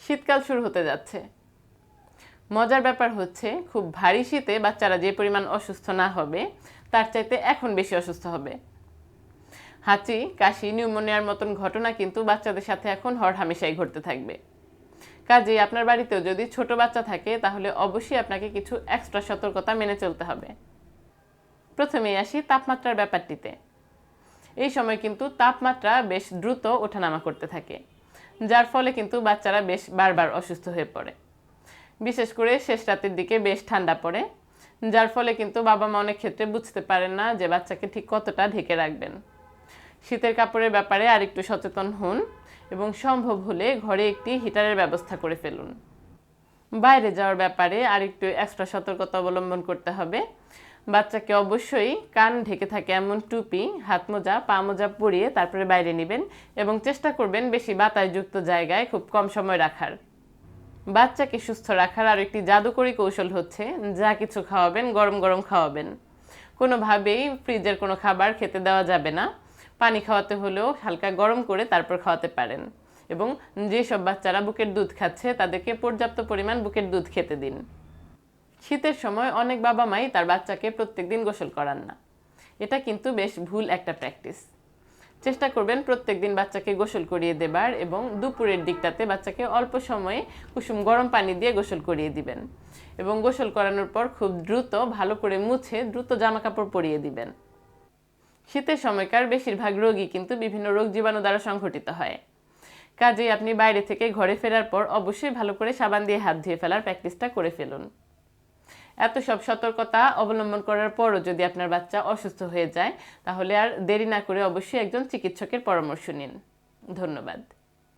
শীতকাল শুরু হতে যাচ্ছে। মজার ব্যাপার হচ্ছে খুব ভারী শীতে বাচ্চারা যে পরিমাণ অসুস্থ না হবে তার চাইতে এখন বেশি অসুস্থ হবে। হাঁচি, কাশি, নিউমোনিয়ার মতন ঘটনা কিন্তু বাচ্চাদের সাথে এখন হরহামেশাই ঘটতে থাকবে। কাজেই আপনার বাড়িতেও যদি ছোট বাচ্চা থাকে তাহলে অবশ্যই আপনাকে কিছু এক্সট্রা সতর্কতা মেনে চলতে হবে। প্রথমেই আসি তাপমাত্রার ব্যাপারটিতে। এই সময় কিন্তু তাপমাত্রা বেশ দ্রুত ওঠানামা করতে থাকে, যার ফলে কিন্তু বাচ্চারা বেশ বারবার অসুস্থ হয়ে পড়ে। বিশেষ করে শেষ রাতের দিকে বেশ ঠান্ডা পড়ে, যার ফলে কিন্তু বাবা মা অনেক ক্ষেত্রে বুঝতে পারেন না যে বাচ্চাকে ঠিক কতটা ঢেকে রাখবেন। শীতের কাপড়ের ব্যাপারে আরেকটু সচেতন হন এবং সম্ভব হলে ঘরে একটি হিটারের ব্যবস্থা করে ফেলুন। বাইরে যাওয়ার ব্যাপারে আরেকটু এক্সট্রা সতর্কতা অবলম্বন করতে হবে। বাচ্চাকে অবশ্যই কান ঢেকে থাকে এমন টুপি, হাত মোজা, পা মোজা পরিয়ে তারপরে বাইরে নেবেন এবং চেষ্টা করবেন বেশি বাতাসযুক্ত জায়গায় খুব কম সময় রাখার। বাচ্চাকে সুস্থ রাখার আর একটি জাদুকরী কৌশল হচ্ছে যা কিছু খাওয়াবেন গরম গরম খাওয়াবেন। কোনোভাবেই ফ্রিজের কোনো খাবার খেতে দেওয়া যাবে না। পানি খাওয়াতে হলেও হালকা গরম করে তারপর খাওয়াতে পারেন এবং যেসব বাচ্চারা বুকের দুধ খাচ্ছে তাদেরকে পর্যাপ্ত পরিমাণ বুকের দুধ খেতে দিন। শীতের সময় অনেক বাবা মাই তার বাচ্চাকে প্রত্যেকদিন গোসল করান না। এটা কিন্তু বেশ ভুল একটা প্র্যাকটিস। চেষ্টা করবেন প্রত্যেকদিন বাচ্চাকে গোসল করিয়ে দেবার এবং দুপুরের দিকটাতে বাচ্চাকে অল্প সময়ে কুসুম গরম পানি দিয়ে গোসল করিয়ে দিবেন এবং গোসল করানোর পর খুব দ্রুত ভালো করে মুছে দ্রুত জামা কাপড় পরিয়ে দিবেন। শীতের সময়কার বেশিরভাগ রোগই কিন্তু বিভিন্ন রোগ জীবাণু দ্বারা সংঘটিত হয়। কাজেই আপনি বাইরে থেকে ঘরে ফেরার পর অবশ্যই ভালো করে সাবান দিয়ে হাত ধুয়ে ফেলার প্র্যাকটিসটা করে ফেলুন। এত সব সতর্কতা অবলম্বন করার পরও যদি আপনার বাচ্চা অসুস্থ হয়ে যায় তাহলে আর দেরি না করে অবশ্যই একজন চিকিৎসকের পরামর্শ নিন। ধন্যবাদ।